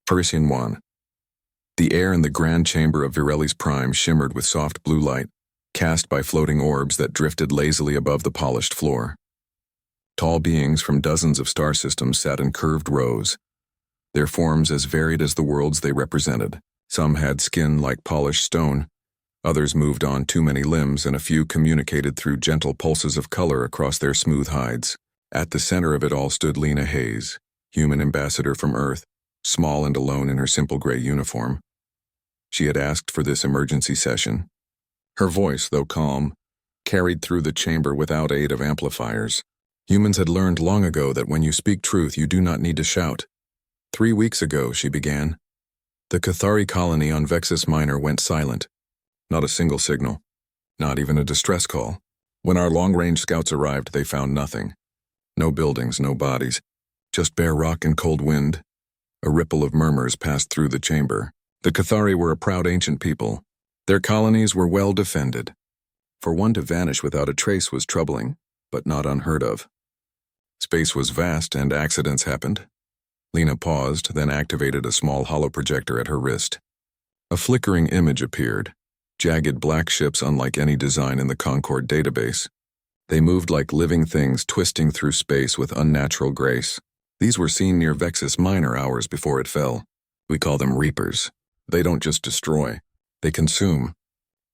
Narration 1. The air in the grand chamber of Virelli's Prime shimmered with soft blue light, cast by floating orbs that drifted lazily above the polished floor. Tall beings from dozens of star systems sat in curved rows, their forms as varied as the worlds they represented. Some had skin like polished stone, others moved on too many limbs, and a few communicated through gentle pulses of color across their smooth hides. At the center of it all stood Lena Hayes, human ambassador from Earth, small and alone in her simple gray uniform. She had asked for this emergency session. Her voice, though calm, carried through the chamber without aid of amplifiers. Humans had learned long ago that when you speak truth, you do not need to shout. 3 weeks ago, she began, the Cathari colony on Vexus Minor went silent. Not a single signal, not even a distress call. When our long-range scouts arrived, they found nothing. No buildings, no bodies, just bare rock and cold wind. A ripple of murmurs passed through the chamber. The Cathari were a proud ancient people. Their colonies were well defended. For one to vanish without a trace was troubling, but not unheard of. Space was vast and accidents happened. Lena paused, then activated a small holoprojector at her wrist. A flickering image appeared. Jagged black ships unlike any design in the Concord database. They moved like living things twisting through space with unnatural grace. These were seen near Vexus Minor hours before it fell. We call them Reapers. They don't just destroy, they consume.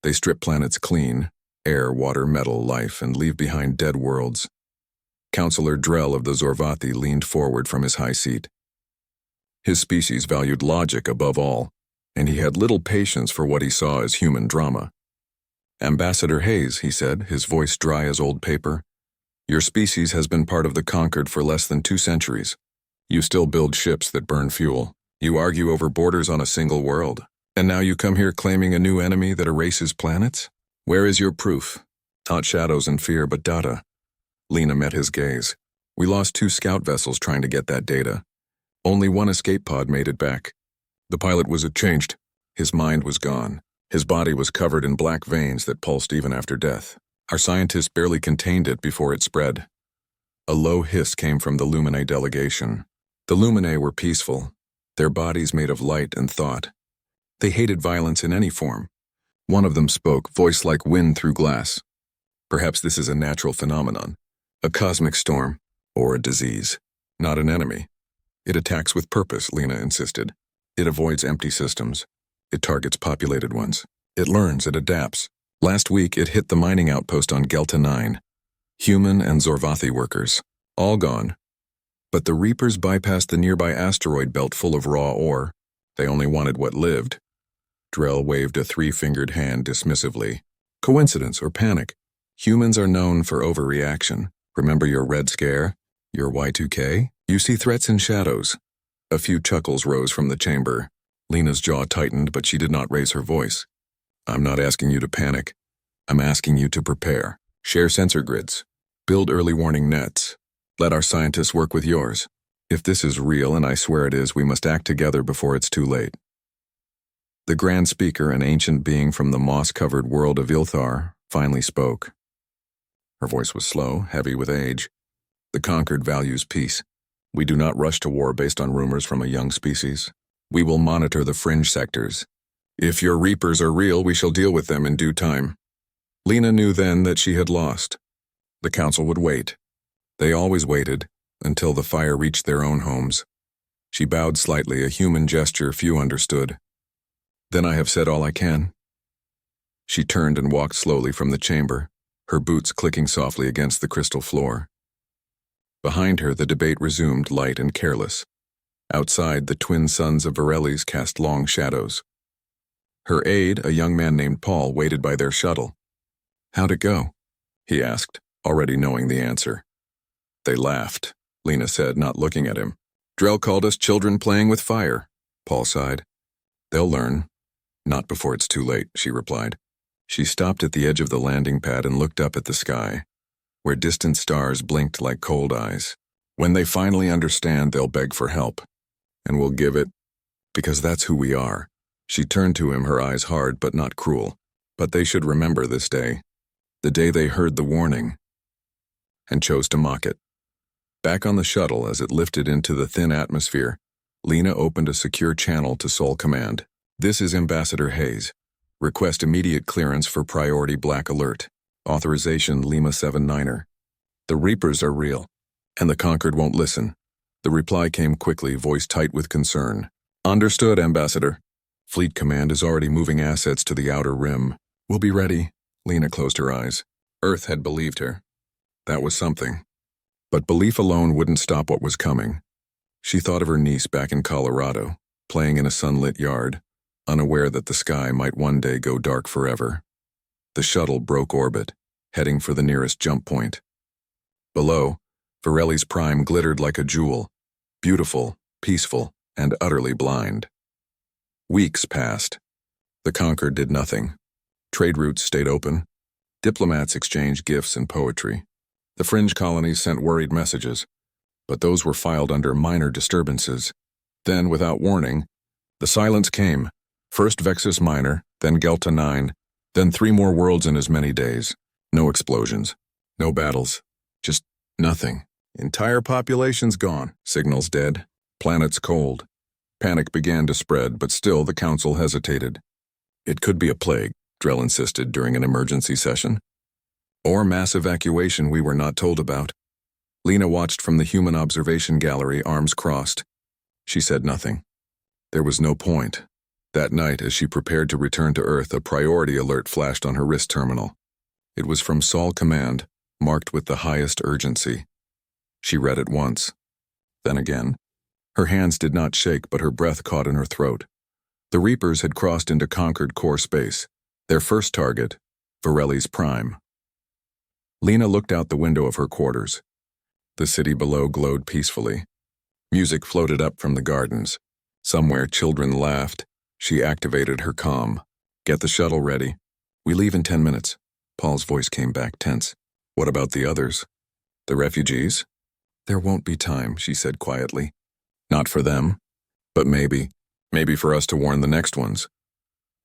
They strip planets clean, air, water, metal, life, and leave behind dead worlds. Counselor Drell of the Zorvathi leaned forward from his high seat. His species valued logic above all, and he had little patience for what he saw as human drama. Ambassador Hayes, he said, his voice dry as old paper, your species has been part of the Concord for less than 2 centuries. You still build ships that burn fuel. You argue over borders on a single world. And now you come here claiming a new enemy that erases planets? Where is your proof? Not shadows and fear, but data. Lena met his gaze. We lost 2 scout vessels trying to get that data. Only 1 escape pod made it back. The pilot was changed. His mind was gone. His body was covered in black veins that pulsed even after death. Our scientists barely contained it before it spread. A low hiss came from the Luminae delegation. The Luminae were peaceful, their bodies made of light and thought. They hated violence in any form. One of them spoke, voice like wind through glass. Perhaps this is a natural phenomenon, a cosmic storm, or a disease, not an enemy. It attacks with purpose, Lena insisted. It avoids empty systems. It targets populated ones. It learns, it adapts. Last week, it hit the mining outpost on Gelta 9. Human and Zorvathi workers, all gone. But the Reapers bypassed the nearby asteroid belt full of raw ore. They only wanted what lived. Drell waved a 3-fingered hand dismissively. Coincidence or panic? Humans are known for overreaction. Remember your Red Scare? Your Y2K? You see threats in shadows. A few chuckles rose from the chamber. Lena's jaw tightened, but she did not raise her voice. I'm not asking you to panic. I'm asking you to prepare. Share sensor grids. Build early warning nets. Let our scientists work with yours. If this is real, and I swear it is, we must act together before it's too late. The Grand Speaker, an ancient being from the moss-covered world of Ilthar, finally spoke. Her voice was slow, heavy with age. The Conquered values peace. We do not rush to war based on rumors from a young species. We will monitor the fringe sectors. If your Reapers are real, we shall deal with them in due time. Lena knew then that she had lost. The Council would wait. They always waited, until the fire reached their own homes. She bowed slightly, a human gesture few understood. Then I have said all I can. She turned and walked slowly from the chamber, her boots clicking softly against the crystal floor. Behind her, the debate resumed, light and careless. Outside, the twin sons of Virelli's cast long shadows. Her aide, a young man named Paul, waited by their shuttle. How'd it go? He asked, already knowing the answer. They laughed, Lena said, not looking at him. Drell called us children playing with fire, Paul sighed. They'll learn. Not before it's too late, she replied. She stopped at the edge of the landing pad and looked up at the sky, where distant stars blinked like cold eyes. When they finally understand, they'll beg for help. And we'll give it, because that's who we are. She turned to him, her eyes hard but not cruel. But they should remember this day, the day they heard the warning, and chose to mock it. Back on the shuttle, as it lifted into the thin atmosphere, Lena opened a secure channel to Sol Command. "This is Ambassador Hayes. Request immediate clearance for priority black alert. Authorization Lima 79er. The Reapers are real, and the Conquered won't listen." The reply came quickly, voice tight with concern. "Understood, Ambassador. Fleet Command is already moving assets to the outer rim. We'll be ready." Lena closed her eyes. Earth had believed her. That was something. But belief alone wouldn't stop what was coming. She thought of her niece back in Colorado, playing in a sunlit yard, unaware that the sky might one day go dark forever. The shuttle broke orbit, heading for the nearest jump point. Below, Varelli's prime glittered like a jewel, beautiful, peaceful, and utterly blind. Weeks passed. The Conquered did nothing. Trade routes stayed open. Diplomats exchanged gifts and poetry. The fringe colonies sent worried messages, but those were filed under minor disturbances. Then, without warning, the silence came. First Vexus Minor, then Gelta 9, then 3 more worlds in as many days. No explosions, no battles, just nothing. Entire populations gone, signals dead, planets cold. Panic began to spread, but still the Council hesitated. It could be a plague, Drell insisted during an emergency session. Or mass evacuation we were not told about. Lena watched from the human observation gallery, arms crossed. She said nothing. There was no point. That night, as she prepared to return to Earth, a priority alert flashed on her wrist terminal. It was from Sol Command, marked with the highest urgency. She read it once. Then again. Her hands did not shake, but her breath caught in her throat. The Reapers had crossed into Conquered core space. Their first target, Varelli's prime. Lena looked out the window of her quarters. The city below glowed peacefully. Music floated up from the gardens. Somewhere children laughed. She activated her comm. "Get the shuttle ready. We leave in 10 minutes. Paul's voice came back tense. "What about the others? The refugees?" "There won't be time," she said quietly. "Not for them. But maybe for us to warn the next ones."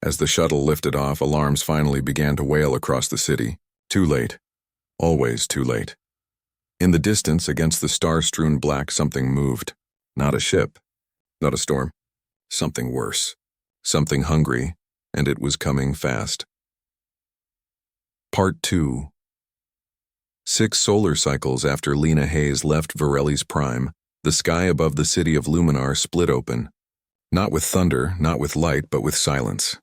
As the shuttle lifted off, alarms finally began to wail across the city. Too late. Always too late. In the distance, against the star-strewn black, something moved. Not a ship. Not a storm. Something worse. Something hungry, and it was coming fast. Part 2. 6 solar cycles after Lena Hayes left Varelli's prime, the sky above the city of Luminar split open. Not with thunder, not with light, but with silence.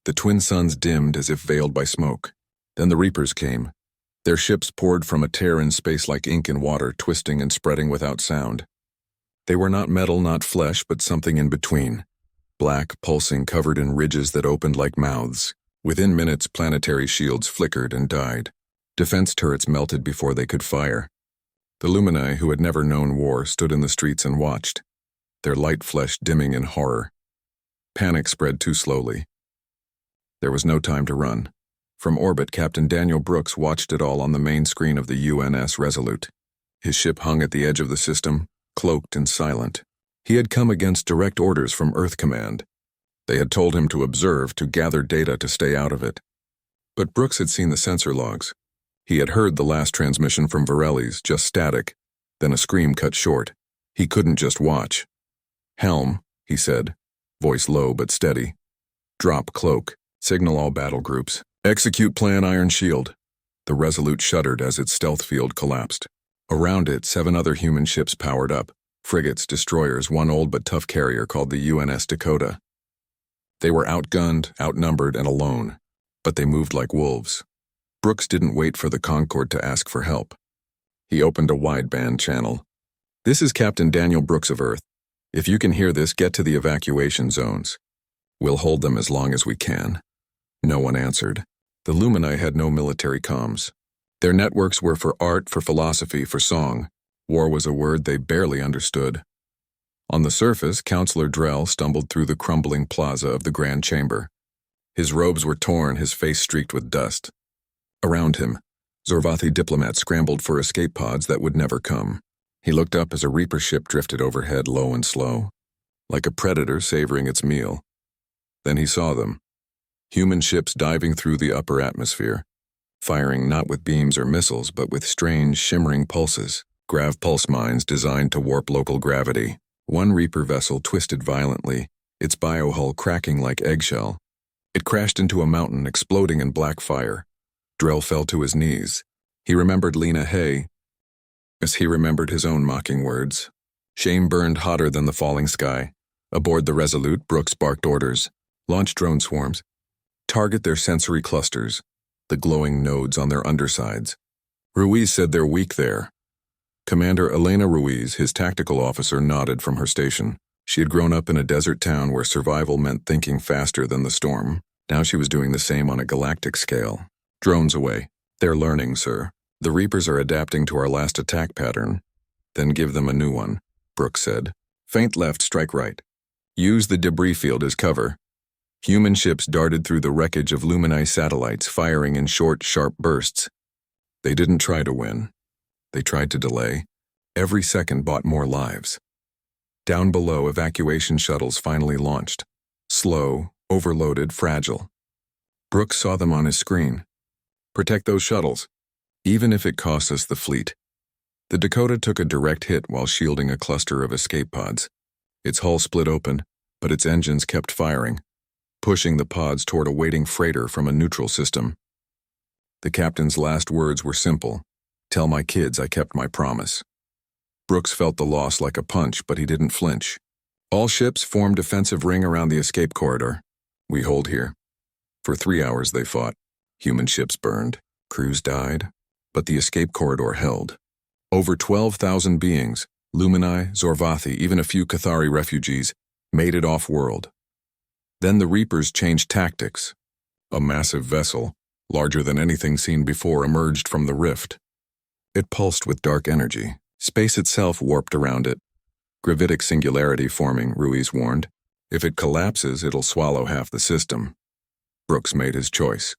The twin suns dimmed as if veiled by smoke. Then the Reapers came. Their ships poured from a tear in space like ink in water, twisting and spreading without sound. They were not metal, not flesh, but something in between. Black, pulsing, covered in ridges that opened like mouths. Within minutes, planetary shields flickered and died. Defense turrets melted before they could fire. The Lumini, who had never known war, stood in the streets and watched, their light flesh dimming in horror. Panic spread too slowly. There was no time to run. From orbit, Captain Daniel Brooks watched it all on the main screen of the UNS Resolute. His ship hung at the edge of the system, cloaked and silent. He had come against direct orders from Earth Command. They had told him to observe, to gather data, to stay out of it. But Brooks had seen the sensor logs. He had heard the last transmission from Varelli's, just static. Then a scream cut short. He couldn't just watch. "Helm," he said, voice low but steady. "Drop cloak. Signal all battle groups. Execute plan Iron Shield." The Resolute shuddered as its stealth field collapsed. Around it, 7 other human ships powered up. Frigates, destroyers, one old but tough carrier called the UNS Dakota. They were outgunned, outnumbered, and alone, but they moved like wolves. Brooks didn't wait for the Concorde to ask for help. He opened a wideband channel. "This is Captain Daniel Brooks of Earth. If you can hear this, get to the evacuation zones. We'll hold them as long as we can." No one answered. The Lumini had no military comms. Their networks were for art, for philosophy, for song. War was a word they barely understood. On the surface, Counselor Drell stumbled through the crumbling plaza of the Grand Chamber. His robes were torn, his face streaked with dust. Around him, Zorvathi diplomats scrambled for escape pods that would never come. He looked up as a Reaper ship drifted overhead, low and slow, like a predator savoring its meal. Then he saw them. Human ships diving through the upper atmosphere, firing not with beams or missiles, but with strange, shimmering pulses, grav pulse mines designed to warp local gravity. One Reaper vessel twisted violently, its biohull cracking like eggshell. It crashed into a mountain, exploding in black fire. Drell fell to his knees. He remembered Lena Hay, as he remembered his own mocking words. Shame burned hotter than the falling sky. Aboard the Resolute, Brooks barked orders. Launch drone swarms. Target their sensory clusters, the glowing nodes on their undersides. Ruiz said they're weak there. Commander Elena Ruiz, his tactical officer, nodded from her station. She had grown up in a desert town where survival meant thinking faster than the storm. Now she was doing the same on a galactic scale. Drones away. They're learning, sir. The Reapers are adapting to our last attack pattern. Then give them a new one, Brooks said. Feint left, strike right. Use the debris field as cover. Human ships darted through the wreckage of Lumini satellites, firing in short, sharp bursts. They didn't try to win. They tried to delay. Every second bought more lives. Down below, evacuation shuttles finally launched. Slow, overloaded, fragile. Brooks saw them on his screen. Protect those shuttles, even if it costs us the fleet. The Dakota took a direct hit while shielding a cluster of escape pods. Its hull split open, but its engines kept firing, pushing the pods toward a waiting freighter from a neutral system. The captain's last words were simple. Tell my kids I kept my promise. Brooks felt the loss like a punch, but he didn't flinch. All ships formed defensive ring around the escape corridor. We hold here. For 3 hours they fought. Human ships burned. Crews died. But the escape corridor held. Over 12,000 beings, Lumini, Zorvathi, even a few Cathari refugees, made it off-world. Then the Reapers changed tactics. A massive vessel, larger than anything seen before, emerged from the rift. It pulsed with dark energy. Space itself warped around it. Gravitic singularity forming, Ruiz warned. If it collapses, it'll swallow half the system. Brooks made his choice.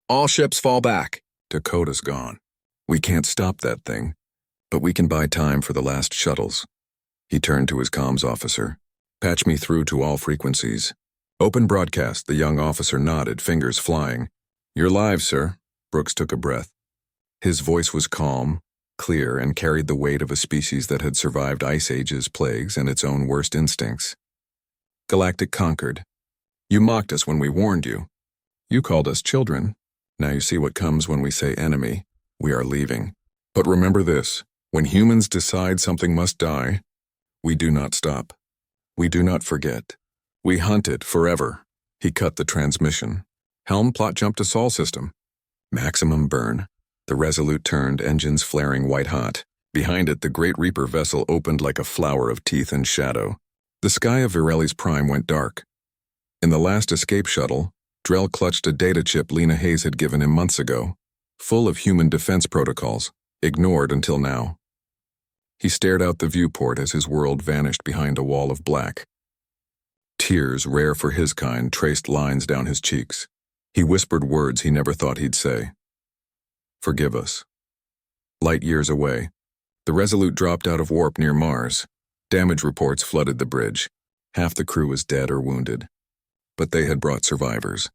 All ships fall back. Dakota's gone. We can't stop that thing, but we can buy time for the last shuttles. He turned to his comms officer. Patch me through to all frequencies. Open broadcast, the young officer nodded, fingers flying. You're live, sir. Brooks took a breath. His voice was calm, clear, and carried the weight of a species that had survived ice ages, plagues, and its own worst instincts. Galactic conquered. You mocked us when we warned you. You called us children. Now you see what comes when we say enemy. We are leaving. But remember this, when humans decide something must die, we do not stop. We do not forget. We hunt it forever. He cut the transmission. Helm plot jump to Sol system. Maximum burn. The Resolute turned, engines flaring white-hot. Behind it, the Great Reaper vessel opened like a flower of teeth and shadow. The sky of Virelli's Prime went dark. In the last escape shuttle, Drell clutched a data chip Lena Hayes had given him months ago, full of human defense protocols, ignored until now. He stared out the viewport as his world vanished behind a wall of black. Tears, rare for his kind, traced lines down his cheeks. He whispered words he never thought he'd say. Forgive us. Light years away, the Resolute dropped out of warp near Mars. Damage reports flooded the bridge. Half the crew was dead or wounded. But they had brought survivors.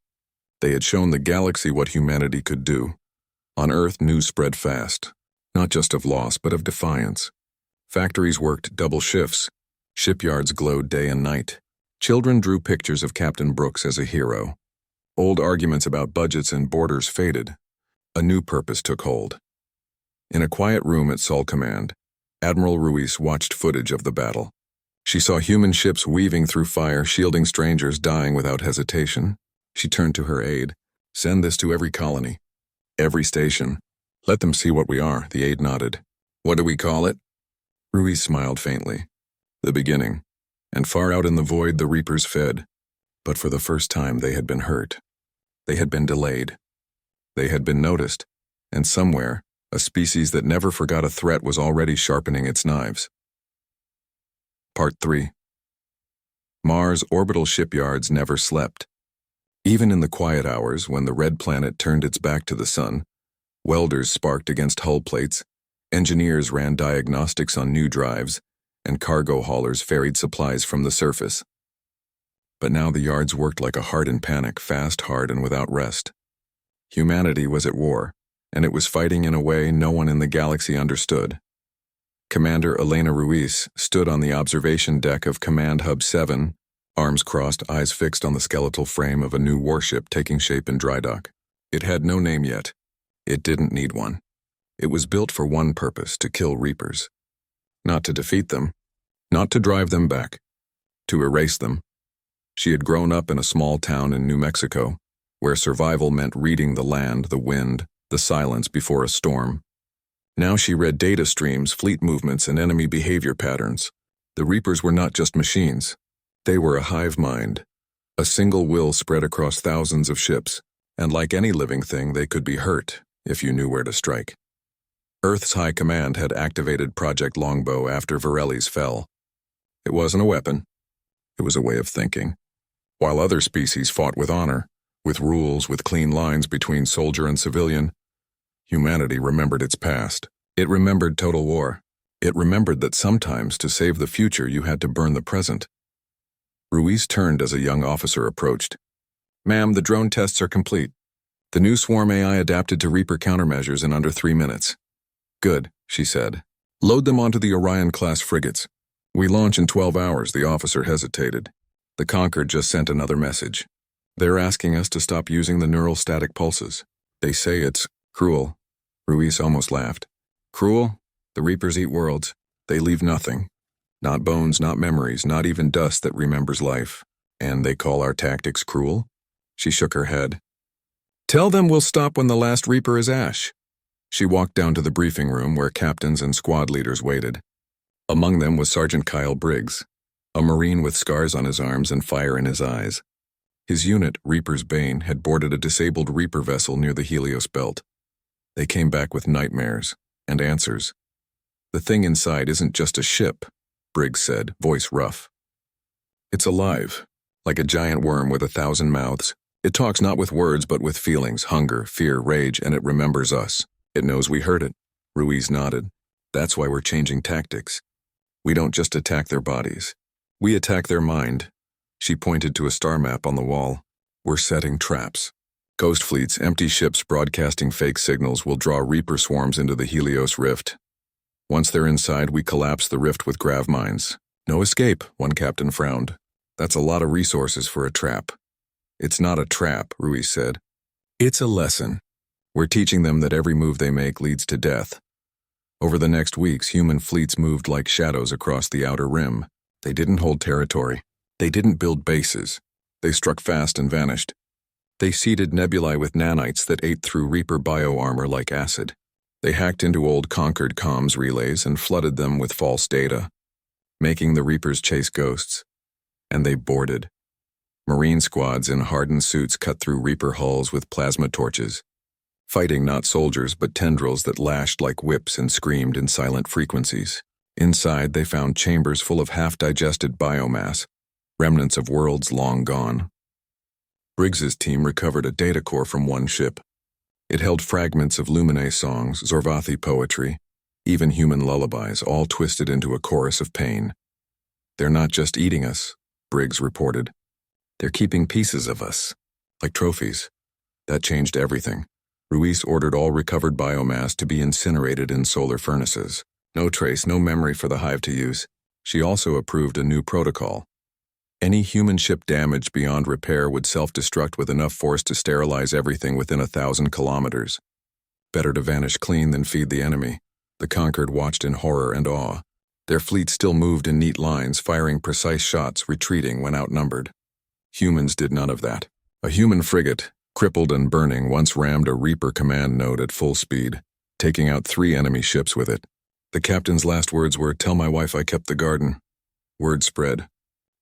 They had shown the galaxy what humanity could do. On Earth, news spread fast, not just of loss, but of defiance. Factories worked double shifts. Shipyards glowed day and night. Children drew pictures of Captain Brooks as a hero. Old arguments about budgets and borders faded. A new purpose took hold. In a quiet room at Sol Command, Admiral Ruiz watched footage of the battle. She saw human ships weaving through fire, shielding strangers, dying without hesitation. She turned to her aide. Send this to every colony, every station. Let them see what we are, the aide nodded. What do we call it? Ruiz smiled faintly. The beginning. And far out in the void, the Reapers fed. But for the first time, they had been hurt. They had been delayed. They had been noticed. And somewhere, a species that never forgot a threat was already sharpening its knives. Part 3. Mars' orbital shipyards never slept. Even in the quiet hours when the red planet turned its back to the sun, welders sparked against hull plates, engineers ran diagnostics on new drives, and cargo haulers ferried supplies from the surface. But now the yards worked like a heart in panic, fast, hard, and without rest. Humanity was at war, and it was fighting in a way no one in the galaxy understood. Commander Elena Ruiz stood on the observation deck of Command Hub 7, arms crossed, eyes fixed on the skeletal frame of a new warship taking shape in dry dock. It had no name yet. It didn't need one. It was built for one purpose: to kill Reapers. Not to defeat them, not to drive them back, to erase them. She had grown up in a small town in New Mexico, where survival meant reading the land, the wind, the silence before a storm. Now she read data streams, fleet movements, and enemy behavior patterns. The Reapers were not just machines. They were a hive mind, a single will spread across thousands of ships, and like any living thing, they could be hurt if you knew where to strike. Earth's High Command had activated Project Longbow after Virelli's fell. It wasn't a weapon. It was a way of thinking. While other species fought with honor, with rules, with clean lines between soldier and civilian, humanity remembered its past. It remembered total war. It remembered that sometimes to save the future you had to burn the present. Ruiz turned as a young officer approached. "Ma'am, the drone tests are complete. The new swarm AI adapted to Reaper countermeasures in under 3 minutes. Good," she said. "Load them onto the Orion-class frigates. We launch in 12 hours, the officer hesitated. The Concord just sent another message. They're asking us to stop using the neural static pulses. They say it's cruel." Ruiz almost laughed. "Cruel? The Reapers eat worlds. They leave nothing. Not bones, not memories, not even dust that remembers life. And they call our tactics cruel?" She shook her head. "Tell them we'll stop when the last Reaper is ash." She walked down to the briefing room where captains and squad leaders waited. Among them was Sergeant Kyle Briggs, a Marine with scars on his arms and fire in his eyes. His unit, Reaper's Bane, had boarded a disabled Reaper vessel near the Helios Belt. They came back with nightmares and answers. "The thing inside isn't just a ship," Briggs said, voice rough. "It's alive, like a giant worm with 1,000 mouths. It talks not with words but with feelings, hunger, fear, rage, and it remembers us. It knows we heard it." Ruiz nodded. "That's why we're changing tactics. We don't just attack their bodies. We attack their mind." She pointed to a star map on the wall. "We're setting traps. Ghost fleets, empty ships broadcasting fake signals will draw Reaper swarms into the Helios Rift. Once they're inside, we collapse the rift with grav mines. No escape," one captain frowned. "That's a lot of resources for a trap." "It's not a trap," Ruiz said. "It's a lesson. We're teaching them that every move they make leads to death." Over the next weeks, human fleets moved like shadows across the outer rim. They didn't hold territory. They didn't build bases. They struck fast and vanished. They seeded nebulae with nanites that ate through Reaper bioarmor like acid. They hacked into old Concord comms relays and flooded them with false data, making the Reapers chase ghosts. And they boarded. Marine squads in hardened suits cut through Reaper hulls with plasma torches, fighting not soldiers but tendrils that lashed like whips and screamed in silent frequencies. Inside, they found chambers full of half-digested biomass, remnants of worlds long gone. Briggs's team recovered a data core from one ship. It held fragments of Lumine songs, Zorvathi poetry, even human lullabies, all twisted into a chorus of pain. "They're not just eating us," Briggs reported. "They're keeping pieces of us, like trophies." That changed everything. Ruiz ordered all recovered biomass to be incinerated in solar furnaces. No trace, no memory for the hive to use. She also approved a new protocol. Any human ship damaged beyond repair would self-destruct with enough force to sterilize everything within 1,000 kilometers. Better to vanish clean than feed the enemy. The Concord watched in horror and awe. Their fleet still moved in neat lines, firing precise shots, retreating when outnumbered. Humans did none of that. A human frigate, crippled and burning, once rammed a Reaper command node at full speed, taking out 3 enemy ships with it. The captain's last words were, "Tell my wife I kept the garden." Word spread.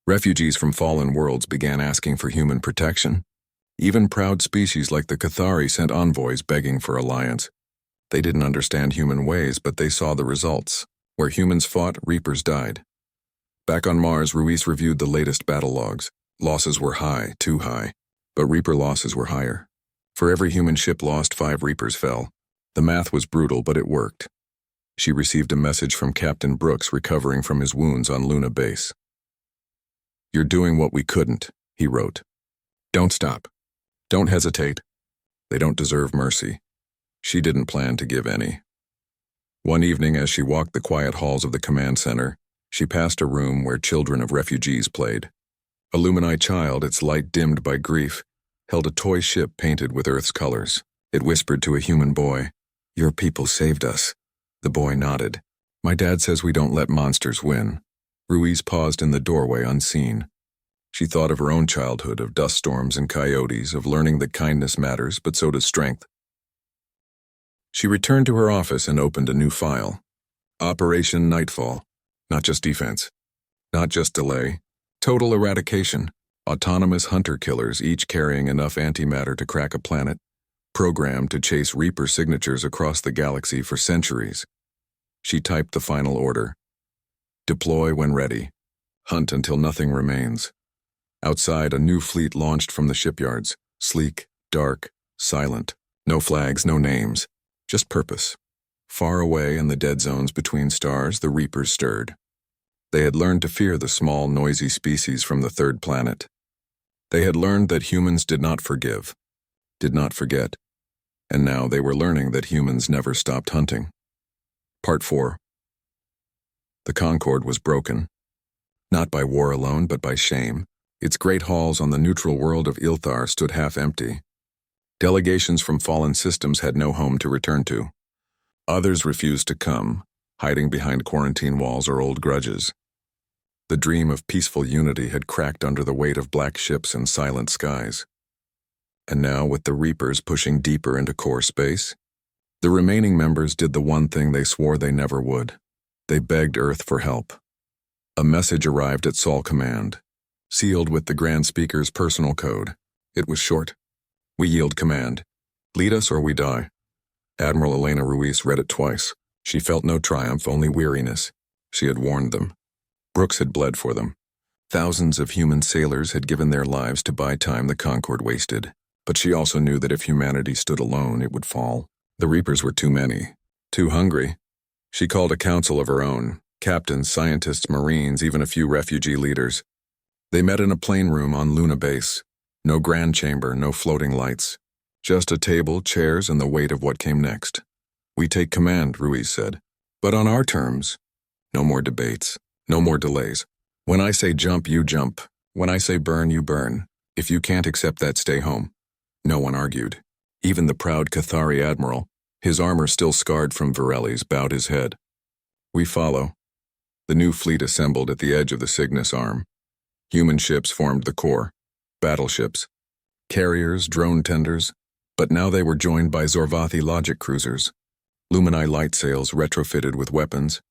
Refugees from fallen worlds began asking for human protection. Even proud species like the Cathari sent envoys begging for alliance. They didn't understand human ways, but they saw the results. Where humans fought, Reapers died. Back on Mars, Ruiz reviewed the latest battle logs. Losses were high, too high, but Reaper losses were higher. For every human ship lost, 5 Reapers fell. The math was brutal, but it worked. She received a message from Captain Brooks recovering from his wounds on Luna Base. "You're doing what we couldn't," he wrote. "Don't stop. Don't hesitate. They don't deserve mercy." She didn't plan to give any. One evening, as she walked the quiet halls of the command center, she passed a room where children of refugees played. A Lumini child, its light dimmed by grief, held a toy ship painted with Earth's colors. It whispered to a human boy, "Your people saved us." The boy nodded. "My dad says we don't let monsters win." Ruiz paused in the doorway unseen. She thought of her own childhood, of dust storms and coyotes, of learning that kindness matters, but so does strength. She returned to her office and opened a new file. Operation Nightfall. Not just defense. Not just delay. Total eradication. Autonomous hunter-killers, each carrying enough antimatter to crack a planet, programmed to chase Reaper signatures across the galaxy for centuries. She typed the final order. Deploy when ready. Hunt until nothing remains. Outside, a new fleet launched from the shipyards. Sleek, dark, silent. No flags, no names. Just purpose. Far away in the dead zones between stars, the Reapers stirred. They had learned to fear the small, noisy species from the third planet. They had learned that humans did not forgive, did not forget, and now they were learning that humans never stopped hunting. Part 4. The Concord was broken. Not by war alone, but by shame. Its great halls on the neutral world of Ilthar stood half empty. Delegations from fallen systems had no home to return to. Others refused to come, hiding behind quarantine walls or old grudges. The dream of peaceful unity had cracked under the weight of black ships and silent skies. And now, with the Reapers pushing deeper into core space, the remaining members did the one thing they swore they never would. They begged Earth for help. A message arrived at Sol Command, sealed with the Grand Speaker's personal code. It was short. "We yield command. Lead us or we die." Admiral Elena Ruiz read it twice. She felt no triumph, only weariness. She had warned them. Brooks had bled for them. Thousands of human sailors had given their lives to buy time the Concord wasted. But she also knew that if humanity stood alone, it would fall. The Reapers were too many, too hungry. She called a council of her own, captains, scientists, marines, even a few refugee leaders. They met in a plane room on Luna Base. No grand chamber, no floating lights. Just a table, chairs, and the weight of what came next. "We take command," Ruiz said. "But on our terms." No more debates. No more delays. When I say jump, you jump. When I say burn, you burn. If you can't accept that, stay home. No one argued. Even the proud Cathari admiral, his armor still scarred from Virelli's, bowed his head. "We follow." The new fleet assembled at the edge of the Cygnus Arm. Human ships formed the core. Battleships. Carriers, drone tenders. But now they were joined by Zorvathi logic cruisers. Lumini light sails retrofitted with weapons.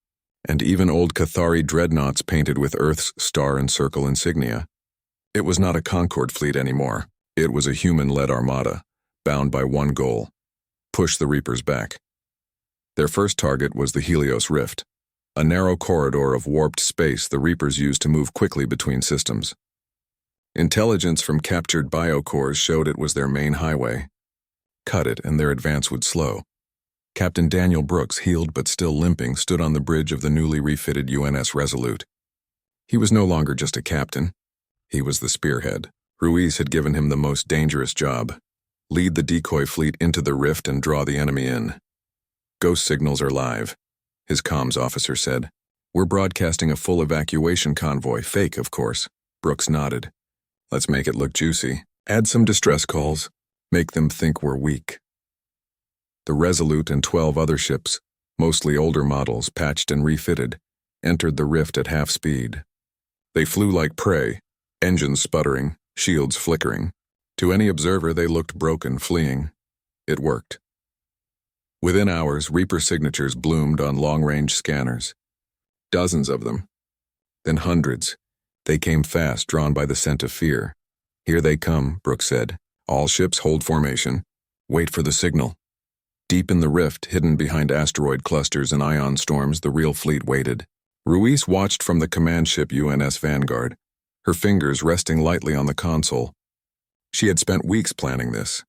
And even old Cathari dreadnoughts painted with Earth's star and circle insignia. It was not a Concord fleet anymore. It was a human-led armada, bound by one goal: push the Reapers back. Their first target was the Helios Rift, a narrow corridor of warped space the Reapers used to move quickly between systems. Intelligence from captured biocores showed it was their main highway. Cut it and their advance would slow. Captain Daniel Brooks, healed but still limping, stood on the bridge of the newly refitted UNS Resolute. He was no longer just a captain. He was the spearhead. Ruiz had given him the most dangerous job: lead the decoy fleet into the rift and draw the enemy in. "Ghost signals are live," his comms officer said. "We're broadcasting a full evacuation convoy, fake, of course." Brooks nodded. "Let's make it look juicy. Add some distress calls. Make them think we're weak." The Resolute and 12 other ships, mostly older models, patched and refitted, entered the rift at half speed. They flew like prey, engines sputtering, shields flickering. To any observer, they looked broken, fleeing. It worked. Within hours, Reaper signatures bloomed on long-range scanners. Dozens of them. Then hundreds. They came fast, drawn by the scent of fear. "Here they come," Brooks said. "All ships hold formation. Wait for the signal." Deep in the rift, hidden behind asteroid clusters and ion storms, the real fleet waited. Ruiz watched from the command ship UNS Vanguard, her fingers resting lightly on the console. She had spent weeks planning this.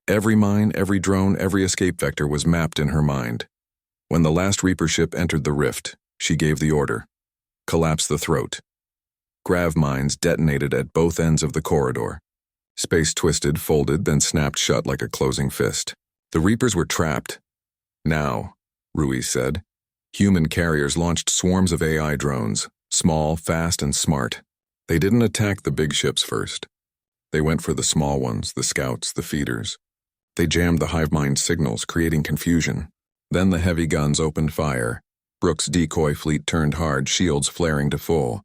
Every mine, every drone, every escape vector was mapped in her mind. When the last Reaper ship entered the rift, she gave the order: collapse the throat. Grav mines detonated at both ends of the corridor. Space twisted, folded, then snapped shut like a closing fist. The Reapers were trapped. "Now," Ruiz said. Human carriers launched swarms of AI drones, small, fast, and smart. They didn't attack the big ships first. They went for the small ones, the scouts, the feeders. They jammed the hive mind signals, creating confusion. Then the heavy guns opened fire. Brooks' decoy fleet turned hard, shields flaring to full.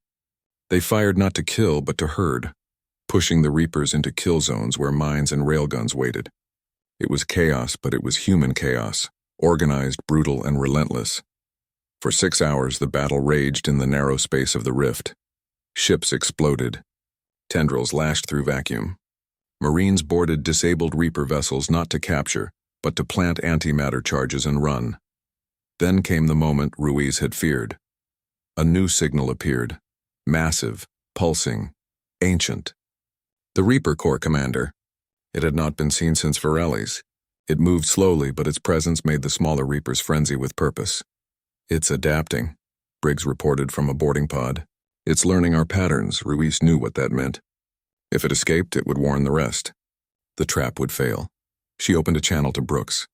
They fired not to kill, but to herd, pushing the Reapers into kill zones where mines and railguns waited. It was chaos, but it was human chaos, organized, brutal, and relentless. For 6 hours, the battle raged in the narrow space of the rift. Ships exploded. Tendrils lashed through vacuum. Marines boarded disabled Reaper vessels not to capture, but to plant antimatter charges and run. Then came the moment Ruiz had feared. A new signal appeared. Massive, pulsing, ancient. The Reaper Corps commander. It had not been seen since Virelli's. It moved slowly, but its presence made the smaller Reapers frenzy with purpose. It's adapting, Briggs reported from a boarding pod. It's learning our patterns. Ruiz knew what that meant. If it escaped, it would warn the rest. The trap would fail. She opened a channel to Brooks.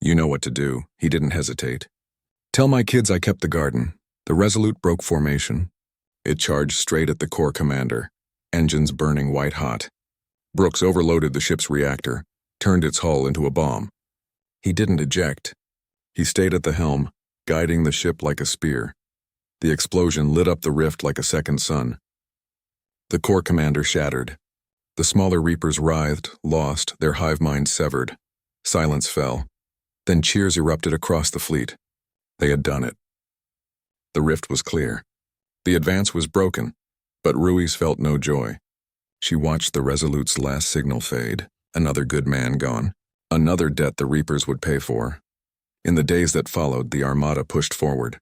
You know what to do. He didn't hesitate. Tell my kids I kept the garden. The Resolute broke formation. It charged straight at the Corps commander, engines burning white-hot. Brooks overloaded the ship's reactor, turned its hull into a bomb. He didn't eject. He stayed at the helm, guiding the ship like a spear. The explosion lit up the rift like a second sun. The Corps commander shattered. The smaller Reapers writhed, lost, their hive minds severed. Silence fell. Then cheers erupted across the fleet. They had done it. The rift was clear. The advance was broken, but Ruiz felt no joy. She watched the Resolute's last signal fade, another good man gone, another debt the Reapers would pay for. In the days that followed, the Armada pushed forward.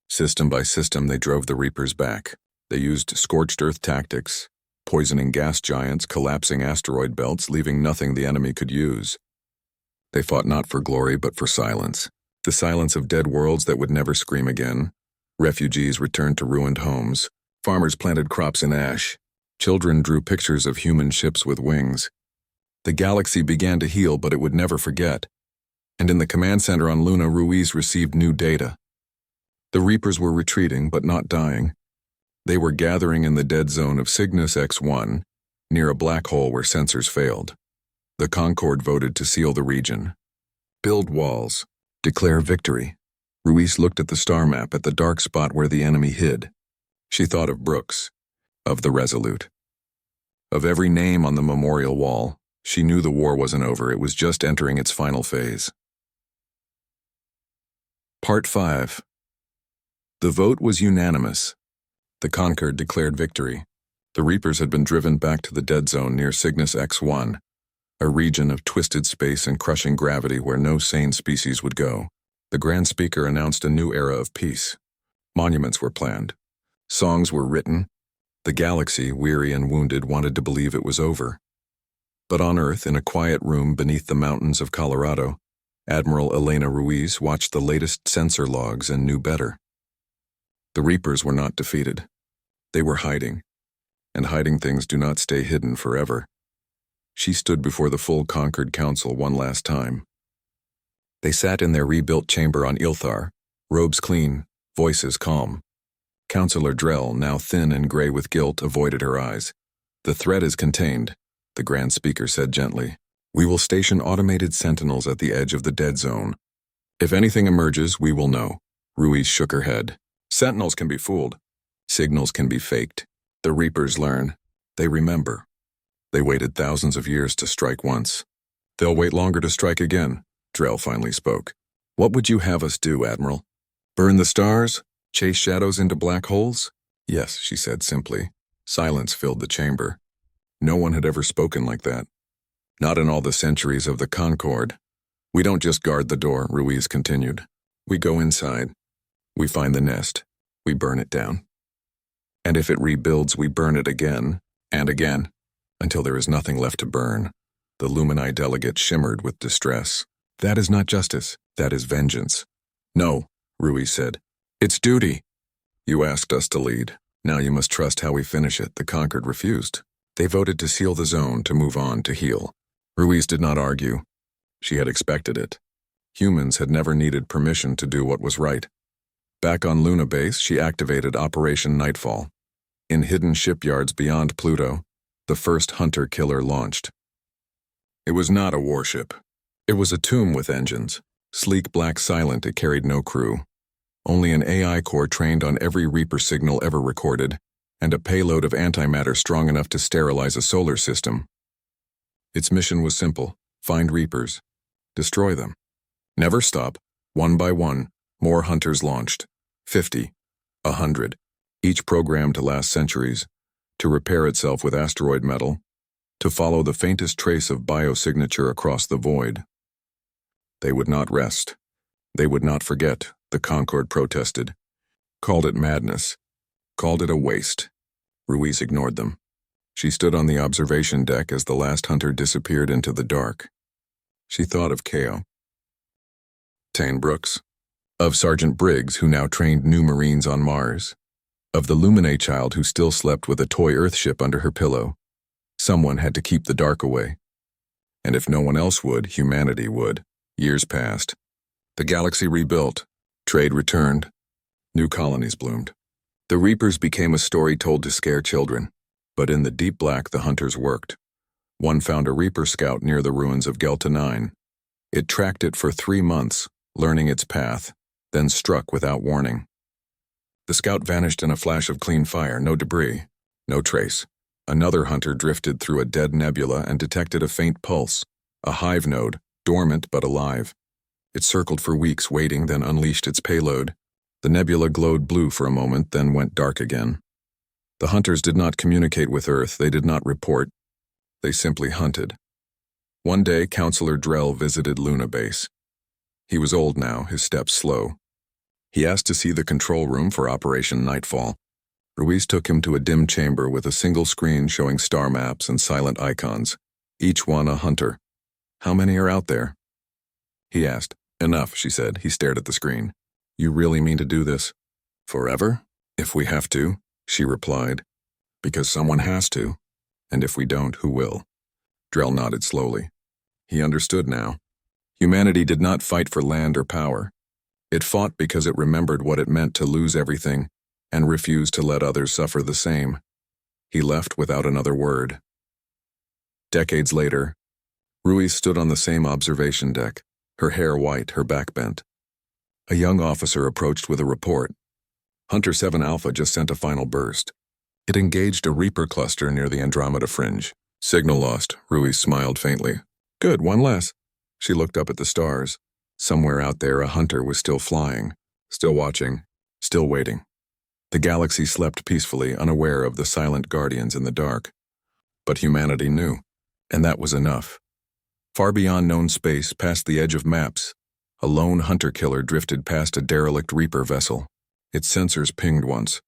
System by system, they drove the Reapers back. They used scorched earth tactics, poisoning gas giants, collapsing asteroid belts, leaving nothing the enemy could use. They fought not for glory, but for silence. The silence of dead worlds that would never scream again. Refugees returned to ruined homes. Farmers planted crops in ash. Children drew pictures of human ships with wings. The galaxy began to heal, but it would never forget. And in the command center on Luna, Ruiz received new data. The Reapers were retreating, but not dying. They were gathering in the dead zone of Cygnus X1, near a black hole where sensors failed. The Concord voted to seal the region. Build walls. Declare victory. Ruiz looked at the star map at the dark spot where the enemy hid. She thought of Brooks, of the Resolute. Of every name on the memorial wall. She knew the war wasn't over, it was just entering its final phase. Part 5. The vote was unanimous. The Concord declared victory. The Reapers had been driven back to the dead zone near Cygnus X1, a region of twisted space and crushing gravity where no sane species would go. The Grand Speaker announced a new era of peace. Monuments were planned. Songs were written. The galaxy, weary and wounded, wanted to believe it was over. But on Earth, in a quiet room beneath the mountains of Colorado, Admiral Elena Ruiz watched the latest sensor logs and knew better. The Reapers were not defeated. They were hiding, and hiding things do not stay hidden forever. She stood before the full Concord Council one last time. They sat in their rebuilt chamber on Ilthar, robes clean, voices calm. Councillor Drell, now thin and gray with guilt, avoided her eyes. The threat is contained, the Grand Speaker said gently. We will station automated sentinels at the edge of the dead zone. If anything emerges, we will know. Ruiz shook her head. Sentinels can be fooled. Signals can be faked. The Reapers learn. They remember. They waited thousands of years to strike once. They'll wait longer to strike again, Drell finally spoke. What would you have us do, Admiral? Burn the stars? Chase shadows into black holes? Yes, she said simply. Silence filled the chamber. No one had ever spoken like that. Not in all the centuries of the Concord. We don't just guard the door, Ruiz continued. We go inside. We find the nest. We burn it down. And if it rebuilds, we burn it again, and again, until there is nothing left to burn. The Lumini delegate shimmered with distress. That is not justice. That is vengeance. No, Ruiz said. It's duty. You asked us to lead. Now you must trust how we finish it. The Concord refused. They voted to seal the zone, to move on, to heal. Ruiz did not argue. She had expected it. Humans had never needed permission to do what was right. Back on Luna Base, she activated Operation Nightfall. In hidden shipyards beyond Pluto, the first hunter-killer launched. It was not a warship. It was a tomb with engines. Sleek, black, silent, it carried no crew. Only an AI core trained on every Reaper signal ever recorded, and a payload of antimatter strong enough to sterilize a solar system. Its mission was simple: find Reapers. Destroy them. Never stop. One by one, more hunters launched. 50. 100. Each programmed to last centuries, to repair itself with asteroid metal, to follow the faintest trace of biosignature across the void. They would not rest. They would not forget, the Concord protested. Called it madness. Called it a waste. Ruiz ignored them. She stood on the observation deck as the last hunter disappeared into the dark. She thought of Kao. Tane Brooks. Of Sergeant Briggs, who now trained new Marines on Mars. Of the Luminae child who still slept with a toy Earthship under her pillow. Someone had to keep the dark away. And if no one else would, humanity would. Years passed. The galaxy rebuilt. Trade returned. New colonies bloomed. The Reapers became a story told to scare children. But in the deep black, the hunters worked. One found a Reaper scout near the ruins of Gelta 9. It tracked it for 3 months, learning its path, then struck without warning. The scout vanished in a flash of clean fire, no debris, no trace. Another hunter drifted through a dead nebula and detected a faint pulse, a hive node, dormant but alive. It circled for weeks, waiting, then unleashed its payload. The nebula glowed blue for a moment, then went dark again. The hunters did not communicate with Earth, they did not report. They simply hunted. One day, Counselor Drell visited Luna Base. He was old now, his steps slow. He asked to see the control room for Operation Nightfall. Ruiz took him to a dim chamber with a single screen showing star maps and silent icons, each one a hunter. How many are out there? He asked. Enough, she said. He stared at the screen. You really mean to do this? Forever? If we have to, she replied. Because someone has to. And if we don't, who will? Drell nodded slowly. He understood now. Humanity did not fight for land or power. It fought because it remembered what it meant to lose everything and refused to let others suffer the same. He left without another word. Decades later, Ruiz stood on the same observation deck, her hair white, her back bent. A young officer approached with a report. Hunter 7 Alpha just sent a final burst. It engaged a Reaper cluster near the Andromeda Fringe. Signal lost, Ruiz smiled faintly. Good, one less. She looked up at the stars. Somewhere out there, a hunter was still flying, still watching, still waiting. The galaxy slept peacefully, unaware of the silent guardians in the dark. But humanity knew, and that was enough. Far beyond known space, past the edge of maps, a lone hunter-killer drifted past a derelict Reaper vessel. Its sensors pinged once.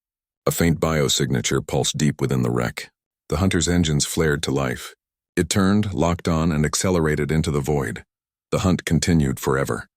A faint biosignature pulsed deep within the wreck. The hunter's engines flared to life. It turned, locked on, and accelerated into the void. The hunt continued forever.